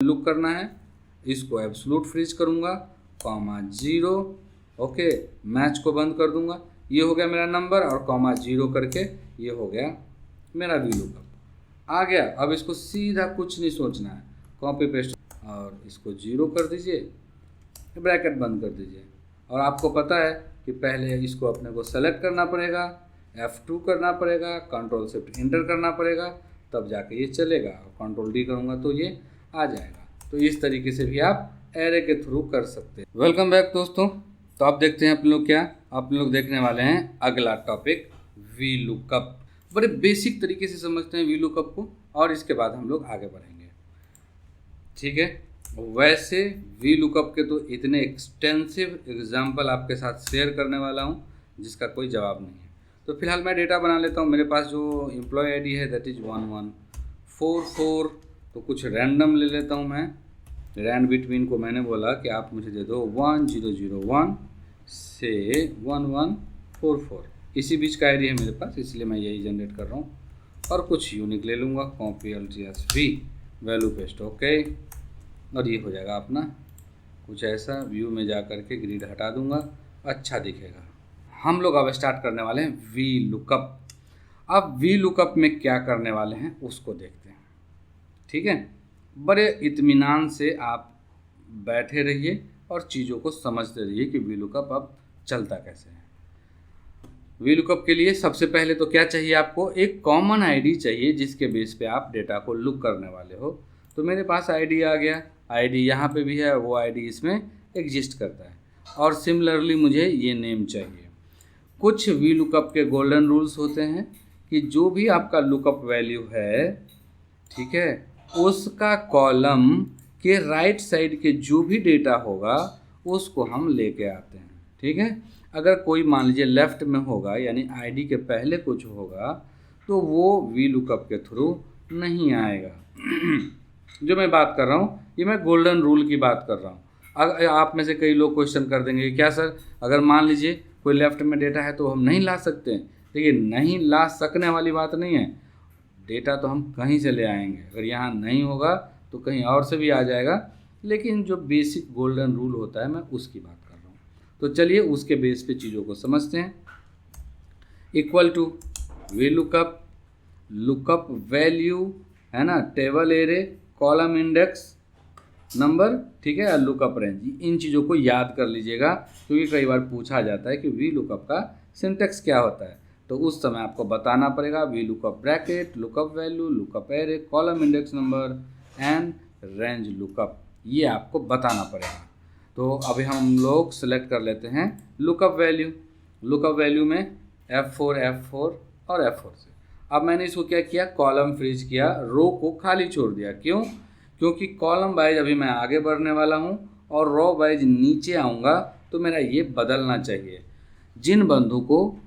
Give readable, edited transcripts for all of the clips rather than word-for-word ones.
Look करना है, इसको एब्सोल्यूट फ्रीज करूँगा, कॉमा 0, ओके, मैच को बंद कर दूंगा। ये हो गया मेरा नंबर और कॉमा 0 करके ये हो गया मेरा वी लुकअप आ गया। अब इसको सीधा कुछ नहीं सोचना है, कॉपी पेस्ट और इसको 0 कर दीजिए, ब्रैकेट बंद कर दीजिए। और आपको पता है कि पहले इसको अपने को सेलेक्ट करना पड़ेगा, F2 करना पड़ेगा, कंट्रोल शिफ्ट इंटर करना पड़ेगा, तब जाके ये चलेगा। कंट्रोल D करूँगा तो ये आ जाएगा। तो इस तरीके से भी आप एरे के थ्रू कर सकते हैं। वेलकम बैक दोस्तों। तो आप देखते हैं आप लोग देखने वाले हैं अगला टॉपिक वी लुकअप। बड़े बेसिक तरीके से समझते हैं वी लुकअप को और इसके बाद हम लोग आगे बढ़ेंगे, ठीक है। वैसे वी लुकअप के तो इतने एक्सटेंसिव एग्जाम्पल आपके साथ शेयर करने वाला हूँ जिसका कोई जवाब नहीं है। तो फिलहाल मैं डेटा बना लेता हूँ। मेरे पास जो एम्प्लॉय आईडी है दैट इज़ 1144। तो कुछ रैंडम ले लेता हूँ मैं। रैंड बिटवीन को मैंने बोला कि आप मुझे दे दो 1001 से 1144। इसी बीच का आईडी है मेरे पास, इसलिए मैं यही जनरेट कर रहा हूँ। और कुछ यूनिक ले लूँगा, copy LTSV, value paste, okay. और ये हो जाएगा अपना कुछ ऐसा। व्यू में जा कर के ग्रिड हटा दूँगा, अच्छा दिखेगा। हम लोग अब स्टार्ट करने वाले हैं वी लुकअप। अब वी लुकअप में क्या करने वाले हैं उसको देखते हैं, ठीक है। बड़े इत्मीनान से आप बैठे रहिए और चीज़ों को समझते रहिए कि वी लुकअप अब चलता कैसे है। वी लुकअप के लिए सबसे पहले तो क्या चाहिए आपको, एक कॉमन आईडी चाहिए जिसके बेस पे आप डेटा को लुक करने वाले हो। तो मेरे पास आईडी आ गया, आईडी यहाँ पे भी है, वो आईडी इसमें एग्जिस्ट करता है। और सिमिलरली मुझे ये नेम चाहिए। कुछ वी लुकअप के गोल्डन रूल्स होते हैं कि जो भी आपका लुकअप वैल्यू है, ठीक है, उसका कॉलम के राइट साइड के जो भी डेटा होगा उसको हम लेके आते हैं, ठीक है। अगर कोई मान लीजिए लेफ़्ट में होगा यानी आईडी के पहले कुछ होगा तो वो वी लुकअप के थ्रू नहीं आएगा। जो मैं बात कर रहा हूँ ये मैं गोल्डन रूल की बात कर रहा हूँ। अगर आप में से कई लोग क्वेश्चन कर देंगे क्या सर, अगर मान लीजिए कोई लेफ़्ट में डेटा है तो हम नहीं ला सकते। देखिए, नहीं ला सकने वाली बात नहीं है, डेटा तो हम कहीं से ले आएंगे। अगर यहाँ नहीं होगा तो कहीं और से भी आ जाएगा, लेकिन जो बेसिक गोल्डन रूल होता है मैं उसकी बात कर रहा हूँ। तो चलिए उसके बेस पे चीज़ों को समझते हैं। Equal to V lookup, lookup value है ना, table array, column index number, ठीक है, लुकअप रेंज। इन चीज़ों को याद कर लीजिएगा क्योंकि कई बार पूछा जाता है कि वी लुकअप का सिंटेक्स क्या होता है। तो उस समय आपको बताना पड़ेगा V lookup bracket, lookup value, lookup array, column index number and range lookup, ये आपको बताना पड़ेगा। तो अभी हम लोग सेलेक्ट कर लेते हैं लुकअप वैल्यू। लुकअप वैल्यू में F4 और F4 से अब मैंने इसको क्या किया, कॉलम फ्रीज किया, रो को खाली छोड़ दिया। क्यों? क्योंकि कॉलम वाइज अभी मैं आगे बढ़ने वाला हूँ और रो वाइज नीचे आऊँगा तो मेरा ये बदलना चाहिए। जिन बंधु को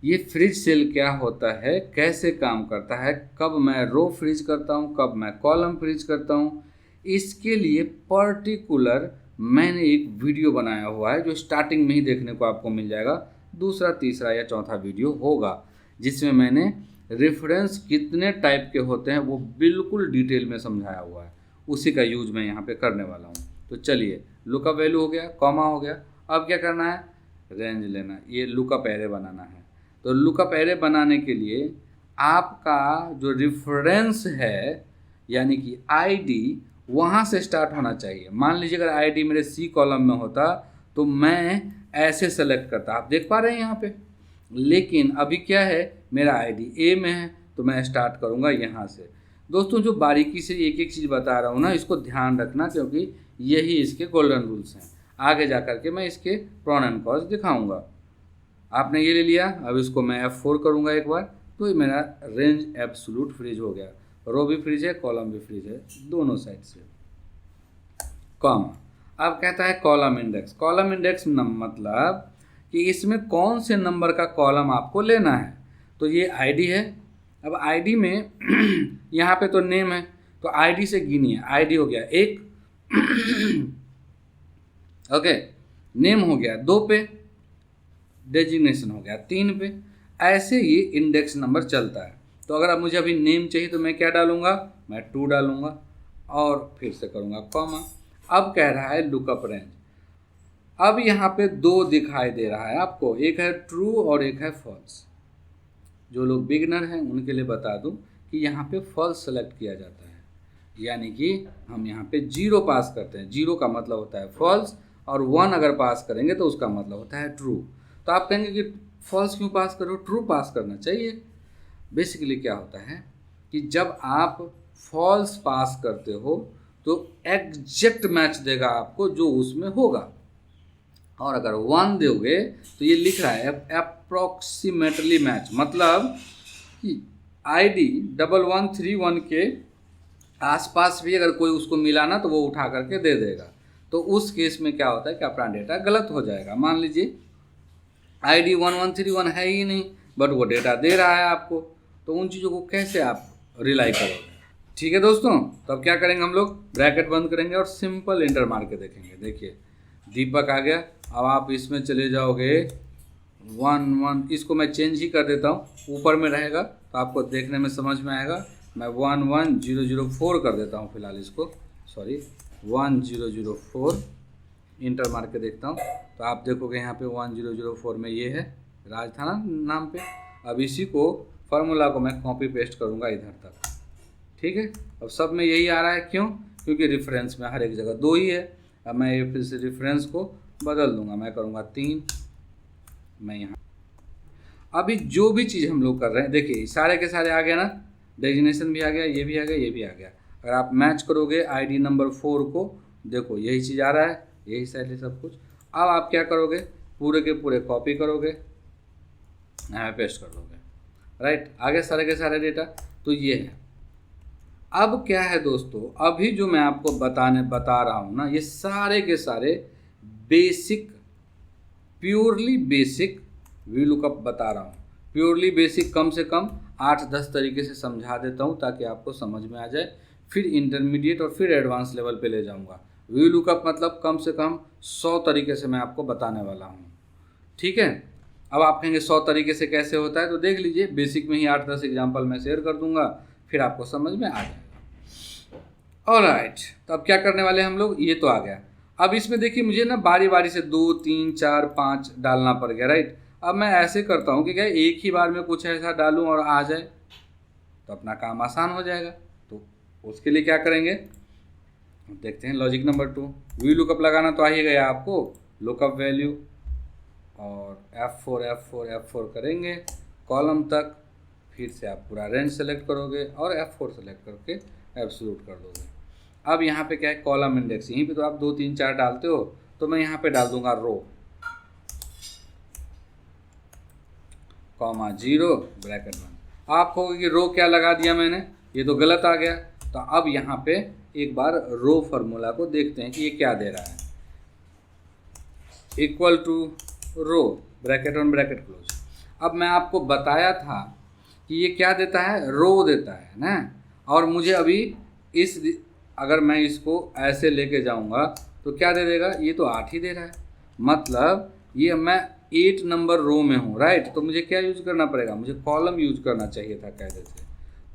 ये फ्रिज सेल क्या होता है, कैसे काम करता है, कब मैं रो फ्रीज करता हूँ, कब मैं कॉलम फ्रीज करता हूँ, इसके लिए पर्टिकुलर मैंने एक वीडियो बनाया हुआ है जो स्टार्टिंग में ही देखने को आपको मिल जाएगा। दूसरा, तीसरा या चौथा वीडियो होगा जिसमें मैंने रेफरेंस कितने टाइप के होते हैं वो बिल्कुल डिटेल में समझाया हुआ है। उसी का यूज मैं यहाँ पे करने वाला हूँ। तो चलिए, लुकअप वैल्यू हो गया, कॉमा हो गया। अब क्या करना है, रेंज लेना, ये लुकअप एरे बनाना है। तो लुकअप एरे बनाने के लिए आपका जो रेफरेंस है यानी कि आईडी वहाँ से स्टार्ट होना चाहिए। मान लीजिए अगर आईडी मेरे सी कॉलम में होता तो मैं ऐसे सेलेक्ट करता, आप देख पा रहे हैं यहाँ पे। लेकिन अभी क्या है, मेरा आईडी ए में है तो मैं स्टार्ट करूँगा यहाँ से। दोस्तों, जो बारीकी से एक एक चीज़ बता रहा हूँ ना, इसको ध्यान रखना क्योंकि यही इसके गोल्डन रूल्स हैं। आगे जा कर के मैं इसके प्रॉन एंड कॉज दिखाऊँगा। आपने ये ले लिया, अब इसको मैं F4 करूँगा एक बार तो ये मेरा रेंज एब्सोल्यूट फ्रीज हो गया। रो भी फ्रीज है, कॉलम भी फ्रीज है, दोनों साइड से। कॉमा, अब कहता है कॉलम इंडेक्स। कॉलम इंडेक्स मतलब कि इसमें कौन से नंबर का कॉलम आपको लेना है। तो ये आईडी है। अब आईडी में यहाँ पे तो नेम है तो आईडी से गिनिए। आईडी हो गया 1, ओके, नेम हो गया 2 पे, डेजिग्नेशन हो गया 3 पे। ऐसे ये इंडेक्स नंबर चलता है। तो अगर अब मुझे अभी नेम चाहिए तो मैं क्या डालूंगा, मैं 2 डालूंगा। और फिर से करूँगा कॉमा। अब कह रहा है लुकअप रेंज। अब यहाँ पे दो दिखाई दे रहा है आपको, एक है ट्रू और एक है फॉल्स। जो लोग बिगनर हैं उनके लिए बता दूं कि यहाँ पे फॉल्स सेलेक्ट किया जाता है, यानी कि हम यहाँ पे 0 पास करते हैं। 0 का मतलब होता है फॉल्स और 1 अगर पास करेंगे तो उसका मतलब होता है ट्रू। तो आप कहेंगे कि फॉल्स क्यों पास करो, ट्रू पास करना चाहिए। बेसिकली क्या होता है कि जब आप फॉल्स पास करते हो तो एग्जैक्ट मैच देगा आपको जो उसमें होगा, और अगर 1 दोगे तो ये लिख रहा है अप्रॉक्सीमेटली मैच, मतलब कि ID 1131 के आसपास भी अगर कोई उसको मिला ना तो वो उठा करके दे देगा। तो उस केस में क्या होता है कि अपना डेटा गलत हो जाएगा। मान लीजिए ID 1131 है ही नहीं बट वो डेटा दे रहा है आपको, तो उन चीज़ों को कैसे आप रिलाई करोगे। ठीक है दोस्तों, तो अब क्या करेंगे हम लोग, ब्रैकेट बंद करेंगे और सिंपल इंटर मार के देखेंगे। देखिए दीपक आ गया। अब आप इसमें चले जाओगे 1 इसको मैं चेंज ही कर देता हूँ, ऊपर में रहेगा तो आपको देखने में समझ में आएगा। मैं 11004 कर देता हूँ फिलहाल इसको, सॉरी 1004 इंटर मार के देखता हूँ तो आप देखोगे यहाँ पे 1004 में ये है राजस्थान नाम पे। अब इसी को फार्मूला को मैं कॉपी पेस्ट करूँगा इधर तक। ठीक है, अब सब में यही आ रहा है, क्यों, क्योंकि रेफरेंस में हर एक जगह 2 ही है। अब मैं ये फिर से रेफरेंस को बदल दूंगा, मैं करूँगा 3। मैं यहाँ अभी जो भी चीज़ हम लोग कर रहे हैं देखिए सारे के सारे आ गया ना, डेजिग्नेशन भी आ गया, ये भी आ गया, ये भी आ गया। अगर आप मैच करोगे ID नंबर 4 को, देखो यही चीज़ आ रहा है, यही साइड है सब कुछ। अब आप क्या करोगे, पूरे के पूरे कॉपी करोगे, यहाँ पेस्ट कर दोगे, राइट, आगे सारे के सारे डेटा। तो ये है। अब क्या है दोस्तों, अभी जो मैं आपको बता रहा हूँ ना, ये सारे के सारे basic, purely basic V lookup बता रहा हूँ। प्योरली बेसिक कम से कम 8-10 तरीके से समझा देता हूँ ताकि आपको समझ में आ जाए, फिर इंटरमीडिएट और फिर एडवांस लेवल पे ले जाऊँगा। वी लुकअप मतलब कम से कम 100 तरीके से मैं आपको बताने वाला हूँ। ठीक है, अब आप कहेंगे 100 तरीके से कैसे होता है, तो देख लीजिए बेसिक में ही 8-10 एग्जाम्पल मैं शेयर कर दूंगा, फिर आपको समझ में आ जाएगा। ऑलराइट, तो अब क्या करने वाले हम लोग, ये तो आ गया। अब इसमें देखिए मुझे ना बारी बारी से 2, 3, 4, 5 डालना पड़ गया, राइट। अब मैं ऐसे करता हूँ कि क्या एक ही बार में कुछ ऐसा डालूँ और आ जाए तो अपना काम आसान हो जाएगा। तो उसके लिए क्या करेंगे देखते हैं। लॉजिक नंबर 2, वी लुकअप लगाना तो आ ही गया आपको, लुकअप वैल्यू और F4 करेंगे कॉलम तक, फिर से आप पूरा रेंज सेलेक्ट करोगे और F4 सेलेक्ट करके एब्सोल्यूट कर दोगे। अब यहाँ पे क्या है, कॉलम इंडेक्स, यहीं पे तो आप 2, 3, 4 डालते हो, तो मैं यहाँ पे डाल दूंगा रो, कॉमा 0 ब्रैकेट 1। आप कहोगे कि रो क्या लगा दिया मैंने, ये तो गलत आ गया। तो अब यहाँ पे एक बार रो फार्मूला को देखते हैं कि ये क्या दे रहा है। Equal to row bracket 1 bracket close. अब मैं आपको बताया था कि ये क्या देता है, रो देता है ना, और मुझे अभी अगर मैं इसको ऐसे लेके जाऊंगा तो क्या दे देगा, ये तो 8 ही दे रहा है, मतलब ये मैं 8 नंबर रो में हूँ, राइट। तो मुझे क्या यूज करना पड़ेगा, मुझे कॉलम यूज करना चाहिए था कायदे से।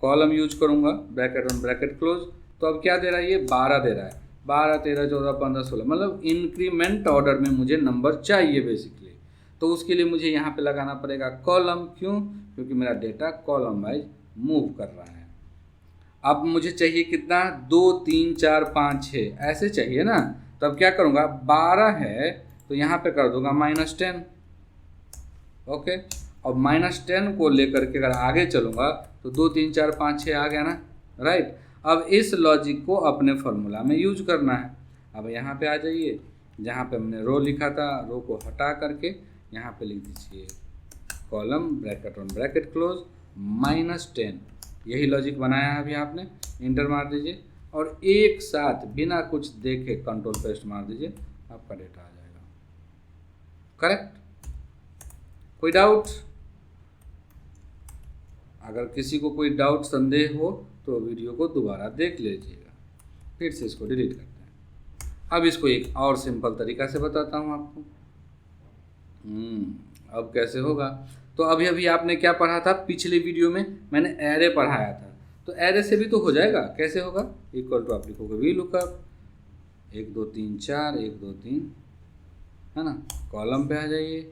कॉलम यूज करूँगा ब्रैकेट 1 ब्रैकेट क्लोज। तो अब क्या दे रहा है, ये 12 दे रहा है, 12, 13, 14, 15, 16, मतलब इंक्रीमेंट ऑर्डर में मुझे नंबर चाहिए बेसिकली। तो उसके लिए मुझे यहाँ पे लगाना पड़ेगा कॉलम, क्यों, क्योंकि मेरा डेटा कॉलम वाइज मूव कर रहा है। अब मुझे चाहिए कितना, 2, 3, 4, 5, 6 ऐसे चाहिए ना। तो अब क्या करूँगा, 12 है तो यहाँ पे कर दूंगा -10, ओके। और -10 को लेकर के अगर आगे चलूँगा तो 2, 3, 4, 5, 6 आ गया ना, राइट। अब इस लॉजिक को अपने फॉर्मूला में यूज करना है। अब यहाँ पे आ जाइए, जहाँ पे हमने रो लिखा था, रो को हटा करके यहाँ पे लिख दीजिए कॉलम ब्रैकेट 1 ब्रैकेट क्लोज -10। यही लॉजिक बनाया है अभी आपने, इंटर मार दीजिए और एक साथ बिना कुछ देखे कंट्रोल पेस्ट मार दीजिए, आपका डेटा आ जाएगा। करेक्ट, कोई डाउट? अगर किसी को कोई डाउट संदेह हो तो वीडियो को दोबारा देख लीजिएगा, फिर से इसको डिलीट करते हैं। अब इसको एक और सिंपल तरीका से बताता हूँ आपको। अब कैसे होगा, तो अभी आपने क्या पढ़ा था, पिछले वीडियो में मैंने एरे पढ़ाया था। तो एरे से भी तो हो जाएगा। कैसे होगा? इक्वल टू आप लिखोगे वी लुकअप 1 2 3 4 1 2 3, है ना, कॉलम पे आ जाइए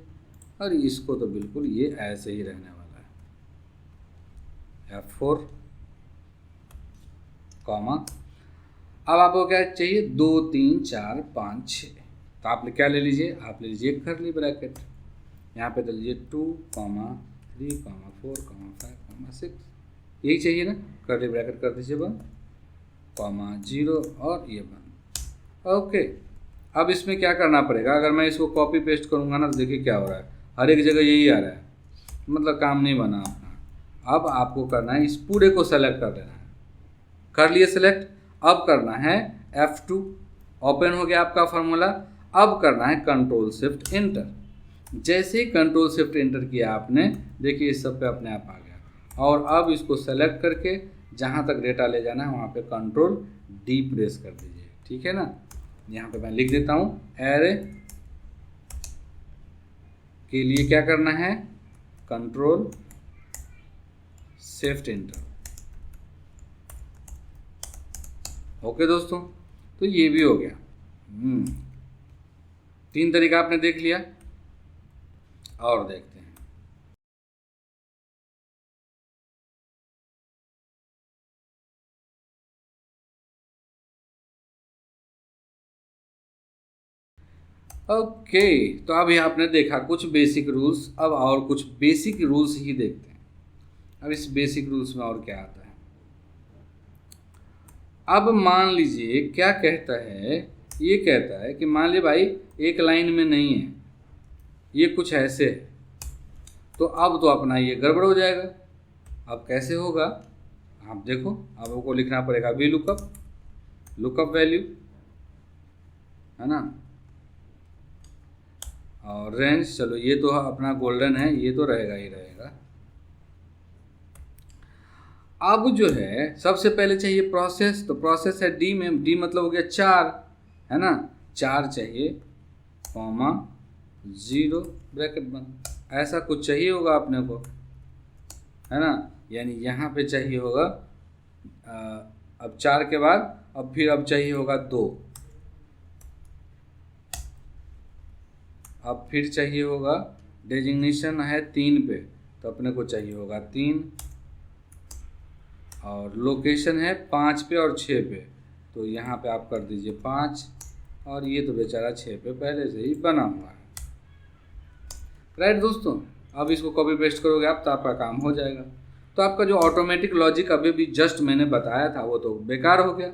और इसको तो बिल्कुल ये ऐसे ही रहने वाला है F4 कॉमा। अब आपको क्या चाहिए? 2 3 4 5 6, तो आप क्या ले लीजिए? आप ले लीजिए कर्ली ब्रैकेट, यहाँ पे दे लीजिए 2 3 4 5 6, यही चाहिए ना। कर्ली ब्रैकेट कर दीजिए बंद, कॉमा 0 और ये बंद। ओके, अब इसमें क्या करना पड़ेगा? अगर मैं इसको कॉपी पेस्ट करूँगा ना तो देखिए क्या हो रहा है, हर एक जगह यही आ रहा है, मतलब काम नहीं बना अपना। अब आपको करना है इस पूरे को सेलेक्ट कर लेना है। कर लिए सेलेक्ट, अब करना है F2, ओपन हो गया आपका फार्मूला। अब करना है कंट्रोल शिफ्ट इंटर। जैसे ही कंट्रोल शिफ्ट इंटर किया आपने, देखिए इस सब पे अपने आप आ गया। और अब इसको सेलेक्ट करके जहाँ तक डेटा ले जाना है वहाँ पे कंट्रोल D प्रेस कर दीजिए, ठीक है ना। यहाँ पे मैं लिख देता हूँ एरे के लिए क्या करना है? Control shift inter. ओके दोस्तों, तो ये भी हो गया। 3 तरीका आपने देख लिया, और देखते हैं। ओके, तो अभी आपने देखा कुछ बेसिक रूल्स, अब और कुछ बेसिक रूल्स ही देखते हैं। अब इस बेसिक रूल्स में और क्या आता है? अब मान लीजिए क्या कहता है, ये कहता है कि मान लीजिए भाई एक लाइन में नहीं है, ये कुछ ऐसे है, तो अब तो अपना ये गड़बड़ हो जाएगा। अब कैसे होगा? आप देखो, अब आपको लिखना पड़ेगा वी लुकअप, लुकअप वैल्यू, है ना, और रेंज। चलो ये तो अपना गोल्डन है, ये तो रहेगा ही रहेगा। अब जो है सबसे पहले चाहिए प्रोसेस, तो प्रोसेस है डी में, डी मतलब हो गया 4, है ना, 4 चाहिए, कॉमा 0 ब्रैकेट बंद। ऐसा कुछ चाहिए होगा अपने को, है ना, यानी यहाँ पे चाहिए होगा अब 4 के बाद अब फिर अब चाहिए होगा 2, अब फिर चाहिए होगा, डेजिग्नेशन है 3 पे तो अपने को चाहिए होगा 3, और लोकेशन है 5 पे और 6 पे, तो यहाँ पे आप कर दीजिए 5, और ये तो बेचारा 6 पे पहले से ही बना हुआ है। राइट दोस्तों, अब इसको कॉपी पेस्ट करोगे आप तो आपका काम हो जाएगा। तो आपका जो ऑटोमेटिक लॉजिक अभी भी जस्ट मैंने बताया था वो तो बेकार हो गया।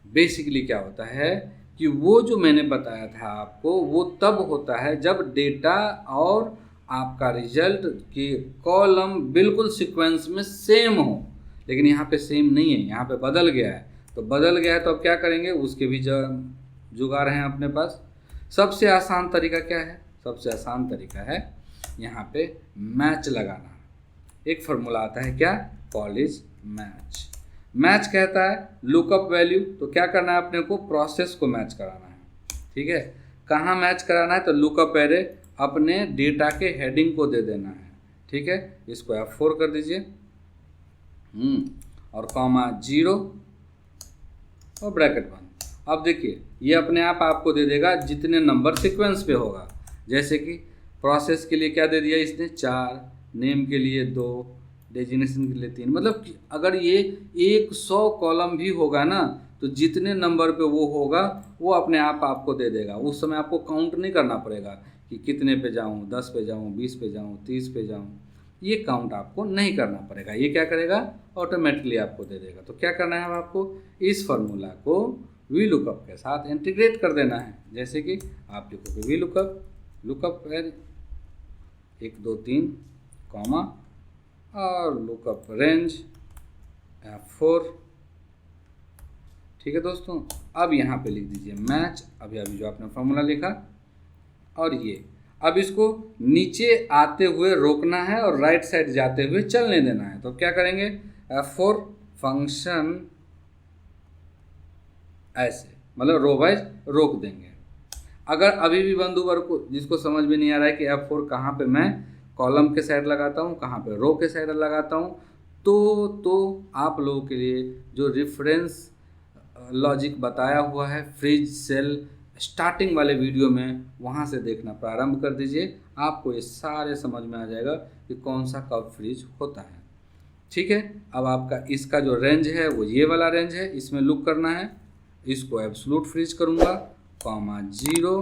बेसिकली क्या होता है कि वो जो मैंने बताया था आपको वो तब होता है जब डेटा और आपका रिजल्ट के कॉलम बिल्कुल सीक्वेंस में सेम हो, लेकिन यहाँ पे सेम नहीं है, यहाँ पे बदल गया है। तो बदल गया है तो अब क्या करेंगे, उसके भी जुगाड़ हैं अपने पास। सबसे आसान तरीका क्या है? सबसे आसान तरीका है यहाँ पे मैच लगाना। एक फार्मूला आता है क्या, कॉलेज मैच। मैच कहता है लुकअप वैल्यू, तो क्या करना है अपने को, प्रोसेस को मैच कराना है। ठीक है, कहाँ मैच कराना है, तो लुकअप एरे अपने डेटा के हेडिंग को दे देना है। ठीक है, इसको F4 कर दीजिए, और कॉमा 0 और ब्रैकेट बंद। अब देखिए ये अपने आप आपको दे देगा जितने नंबर सीक्वेंस पे होगा। जैसे कि प्रोसेस के लिए क्या दे दिया इसने, 4, नेम के लिए 2, डेजिग्नेशन के लिए 3। मतलब कि अगर ये 100 कॉलम भी होगा ना तो जितने नंबर पे वो होगा वो अपने आप आपको दे देगा। उस समय आपको काउंट नहीं करना पड़ेगा कि कितने पे जाऊँ, 10 पे जाऊँ, 20 पे जाऊँ, 30 पे जाऊँ, ये काउंट आपको नहीं करना पड़ेगा। ये क्या करेगा, ऑटोमेटिकली आपको दे देगा। तो क्या करना है, आपको इस फार्मूला को वी लुकअप के साथ इंटीग्रेट कर देना है। जैसे कि आप लिखोगे वी लुकअप, लुकअप 1 2 3 कॉमा और लुकअप रेंज F4। ठीक है दोस्तों, अब यहाँ पे लिख दीजिए मैच, अभी जो आपने फार्मूला लिखा, और ये अब इसको नीचे आते हुए रोकना है और राइट साइड जाते हुए चलने देना है। तो क्या करेंगे, F4 फंक्शन ऐसे, मतलब रो वाइज रोक देंगे। अगर अभी भी बंधुवर को जिसको समझ में नहीं आ रहा है कि F4 कहाँ पे मैं कॉलम के साइड लगाता हूँ, कहाँ पे रो के साइड लगाता हूँ, तो आप लोगों के लिए जो रेफरेंस लॉजिक बताया हुआ है फ्रिज सेल स्टार्टिंग वाले वीडियो में, वहाँ से देखना प्रारंभ कर दीजिए। आपको ये सारे समझ में आ जाएगा कि कौन सा कब फ्रीज होता है। ठीक है, अब आपका इसका जो रेंज है वो ये वाला रेंज है, इसमें लुक करना है। इसको एब्सोल्यूट फ्रीज करूँगा, कॉमा 0,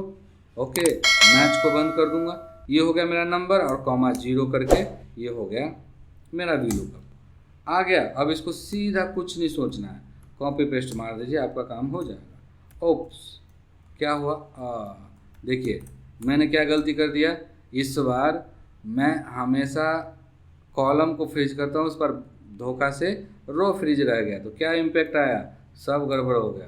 ओके, मैच को बंद कर दूंगा। ये हो गया मेरा नंबर और कॉमा 0 करके ये हो गया मेरा वी लुकअप आ गया। अब इसको सीधा कुछ नहीं सोचना है, कॉपी पेस्ट मार दीजिए, आपका काम हो जाएगा। ओप्स, क्या हुआ? देखिए मैंने क्या गलती कर दिया। इस बार मैं हमेशा कॉलम को फ्रीज करता हूँ, उस पर धोखा से रो फ्रीज रह गया, तो क्या इम्पैक्ट आया? सब गड़बड़ हो गया।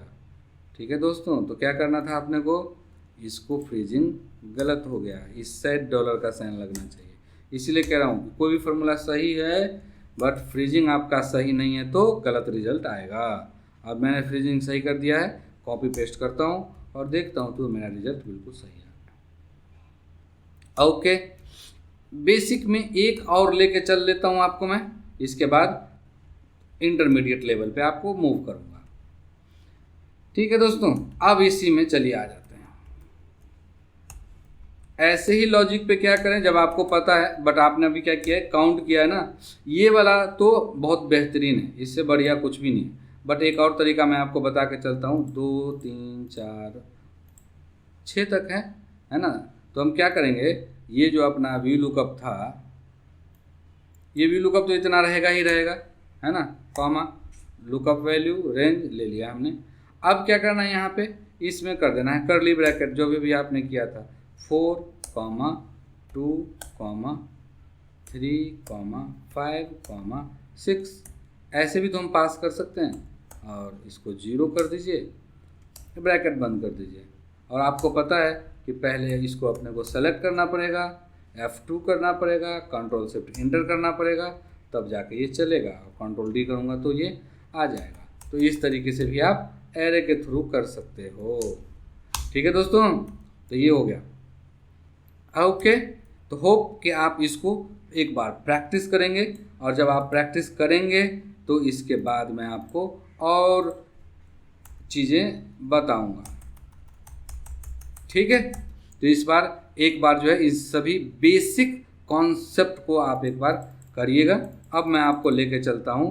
ठीक है दोस्तों, तो क्या करना था आपने को, इसको फ्रीजिंग गलत हो गया, इस साइड डॉलर का साइन लगना चाहिए। इसीलिए कह रहा हूँ कोई भी फॉर्मूला सही है बट फ्रीजिंग आपका सही नहीं है तो गलत रिजल्ट आएगा। अब मैंने फ्रीजिंग सही कर दिया है, कॉपी पेस्ट करता हूँ और देखता हूँ तो मेरा रिजल्ट बिल्कुल सही है। ओके, बेसिक में एक और लेके चल लेता हूँ आपको मैं, इसके बाद इंटरमीडिएट लेवल पे आपको मूव करूँगा। ठीक है दोस्तों, अब इसी में चलिए आ जाते हैं। ऐसे ही लॉजिक पे क्या करें जब आपको पता है, बट आपने अभी क्या किया है, काउंट किया है ना, ये वाला तो बहुत बेहतरीन है, इससे बढ़िया कुछ भी नहीं है। बट एक और तरीका मैं आपको बता के चलता हूँ, 2 3 4 6 तक है ना। तो हम क्या करेंगे, ये जो अपना वी लुकअप था, ये वी लुकअप तो इतना रहेगा ही रहेगा, है ना, कॉमा लुकअप वैल्यू रेंज ले लिया हमने। अब क्या करना है, यहाँ पे इसमें कर देना है कर्ली ब्रैकेट, जो भी आपने किया था, 4, 2, 3, 5, 6, ऐसे भी तो हम पास कर सकते हैं। और इसको 0 कर दीजिए, ब्रैकेट बंद कर दीजिए। और आपको पता है कि पहले इसको अपने को सेलेक्ट करना पड़ेगा, F2 करना पड़ेगा, कंट्रोल शिफ्ट इंटर करना पड़ेगा, तब जाके ये चलेगा। कंट्रोल D करूँगा तो ये आ जाएगा। तो इस तरीके से भी आप एरे के थ्रू कर सकते हो। ठीक है दोस्तों, तो ये हो गया। ओके, तो होप कि आप इसको एक बार प्रैक्टिस करेंगे, और जब आप प्रैक्टिस करेंगे तो इसके बाद मैं आपको और चीज़ें बताऊंगा। ठीक है, तो इस बार एक बार जो है इस सभी बेसिक कॉन्सेप्ट को आप एक बार करिएगा। अब मैं आपको लेके चलता हूँ